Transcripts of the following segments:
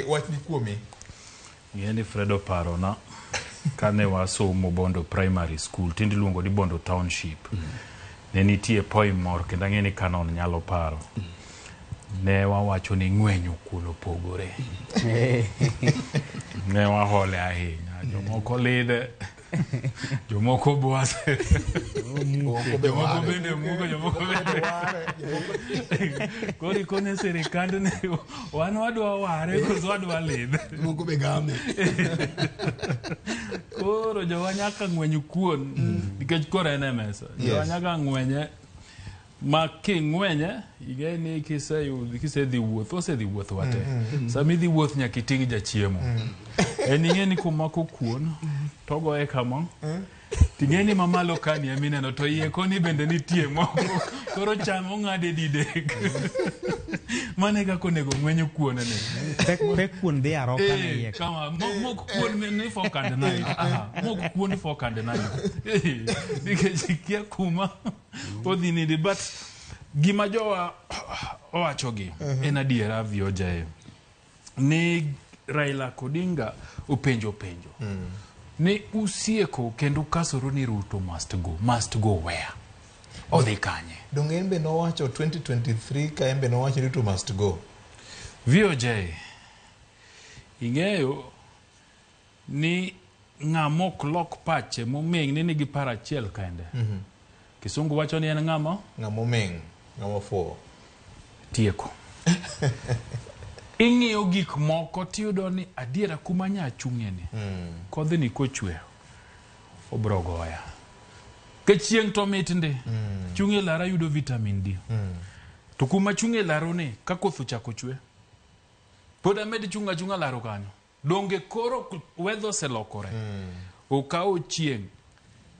Wach ni kuomi. Ng'eni Fredo paro na kane wasomo Bondo Primary School, tindi luongo ni Bondo Township. Ne nitie poem moro kendo ng'eni kanon nyalo paro. Ne wawacho ni ng'wenyo kuno opogore. Ne wahole ahinya. Jomoko lidhe. Jomoko bwase. Jomoko bende muko, jomoko bende kori kone serikand ne wan wadwa ware koso wadwa lidhe. Jomoko be game. Koro jowa nyaka ng'wenyo kuon nikech koro en e mesa. Jowa nyaka ng'wenye ma king'wenye igeni kisedhi wuoth, osedhi wuoth wate. Sami dhi wuoth nyaka iting' jachiemo. En ing'eni kumako kuon togoye kama. Ting'eni mamalo kani amineno to iye koni bende nitie moko. Koro cham ong'ade didek. Mane kako nego ng'wenyo kuon ne. Pek kuon dhi aroka na iye. Kama mok kuon ni fork and knife. Mok kuon fork and knife. Nikech kia kuma odhi nidi, but gima jowa owachogi en adiera viojae. Ni Raila Odinga upenjo. Ni usieko kendo kasoro ni Ruto must go where? Odhi kanye. Donge embe no wacho 2023 ka embe no wacho Ruto must go. VOJ ing'eyo ni ng'amok lok pache momeng' ni nigi para achiel kende. Kisungu wacho ni en ng'amomeng', ng'amofo. Tieko. Ing'iyo gik moko tiyudo ni adiera kuma nyachung'e ni. Kodhi ni kochwe obrogoya. Kechieng' to mit ndi. Chung'e lara yudo vitamin D. To kuma chung'e laro ni ka koth ochako chwe. Pod amed chunga laro kanyo. Donge koro weather oselokore. Okawo chieng'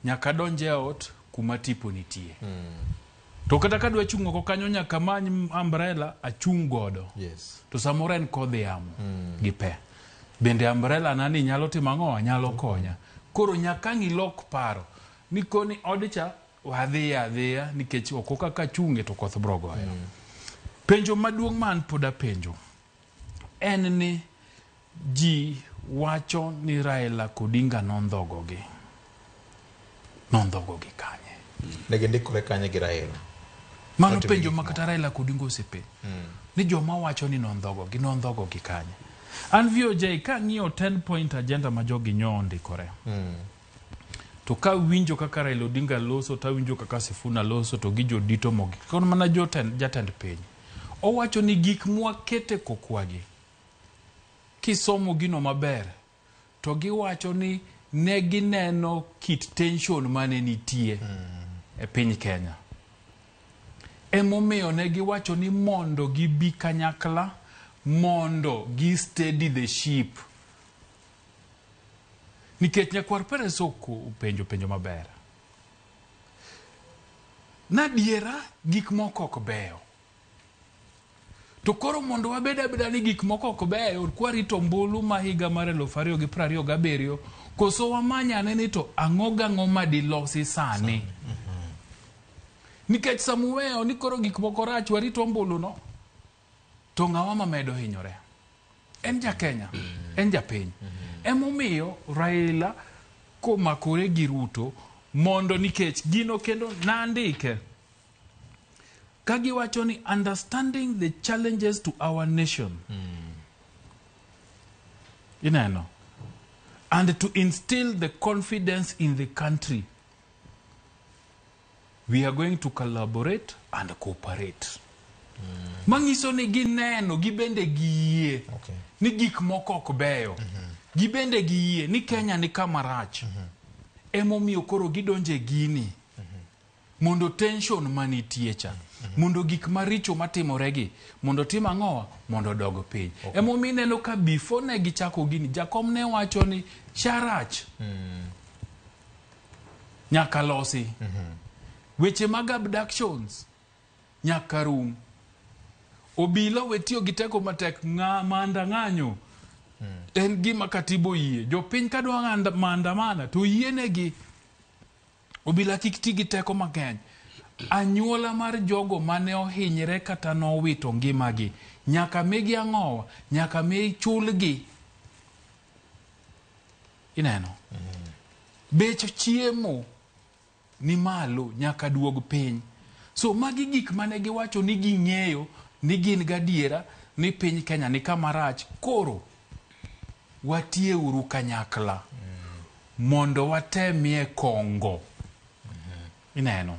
nyaka donje ot kuma tipo nitie. To kata ka dwa chungo ko kanyo nyaka many umbrella achung godo. Yes. To samoro en kodhi yamo gi pe. Bende umbrella nani nyalo timo ang'o, nyalo konya. Koro nyaka ng'ilok paro ni koni odicha wadhiya nikech oko kaka chunge to koth brogoyo. Penjo maduong' man poda penjo en ni ji wacho ni Raila Odinga nondhogogi kanye. Negi ndikore kanye gi Raila. Mano penjo makata Raila Odinga osepe. Ni joma wacho ni nondhogogi kanye. An VOJ ka ng'iyo 10-point agenda ma jogi ndikore. To ka winjo kaka Raila Odinga loso, ta winjo kaka Sifuna loso, to gi jodito mogi. Kono mana jatend piny. Owacho ni gik mwakete kokwagi. Kisomo gino maber, to giwacho ni negineno kit tension mane nitie e piny Kenya. Emomiyo negiwacho ni mondo gibi kanyakla, mondo gi steady the ship. Nikech nyakwar pere soko penjo maber. Nadiera gik moko ok beyo. To koro mondo wabeda ni gik moko ok beyo, kwarito mbulu ma higa mar 2027 koso wamanyane ni to ang'o madilosi sani. Nikech Samuel ni koro gik moko rach warito mbulu no. To ng'awa mamedo hinyore. En ja Kenya, en ja piny. Emomiyo Raila komakore gi Ruto mondo nikech gino kendo nandike. Kagiwacho ni understanding the challenges to our nation. Ineno. And to instill the confidence in the country. We are going to collaborate and cooperate. Mangiso ni gineno, gibende giye. Ni gik moko ok beyo. Gibende giye ni Kenya ni kama rach. Emomiyo koro gidonje gini. Mondo tension manitie cha. Mondo gik maricho matimoregi. Mondo tim ang'owa, mondo dogo piny. Emomiyo neno ka before ne gichako gini, Jakom ne wacho ni charach. Nyaka losi. Weche mag abductions nyaka rum. Obila wetiyo giteko matek manda ng'anyo. En gima katibo yie. Jopiny kadwa maandamana to yienegi. Obila kik ti giteko mang'eny. Anyuola mar jogo mane ohinyre kata nowito ngimagi nyaka migi ang'owa, nyaka mi chulgi. Ineno? Bech chiemo ni malo nyaka duog piny. So magi gik mane giwacho ni ging'eyo ni gin gadiera ni piny Kenya ni kama rach. Koro watie uru kanyakla mondo watemie kongo. Ineno?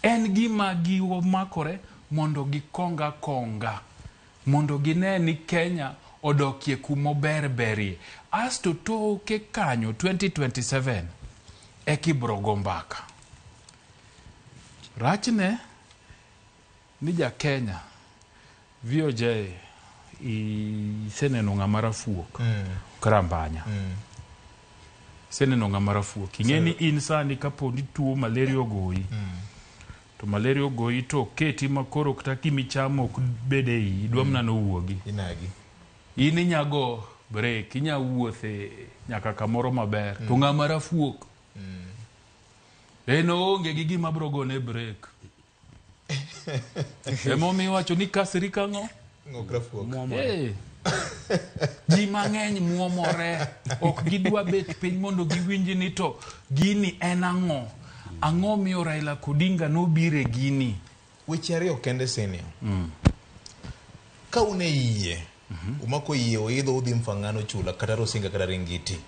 En gima gimakore mondo gikonga konga, mondo gine ni Kenya odokie kumo berberi. Asto toke kanyo 2027 ekibrogo mbaka. Rachne ni ja Kenya VOJ iseneno ng'ama rafuok karambanya. Iseneno ng'ama rafuok. Ing'eni in sani kapo ni tuo malaria ogoyi. To malaria ogoyi to keti makoro kata kimichamo ok bede iyi, idwa mna nowuogi. Inagi. In nyago break, inya wuothe nyaka kamoro maber. To ng'ama rafuok. Eno onge gi gima bro gone break. Emomi wacho ni kasri kang'o? Rafuok. Ji mang'eny muomore, ok gidwa bet piny mondo giwinji ni to gini en ang'o. Ang'o miyo Raila Odinga nobire gini. Weche ariyo kende senior. Ka une iye, umako iye oidho udhi Mfangano chula kata Rosinga kata Ringiti.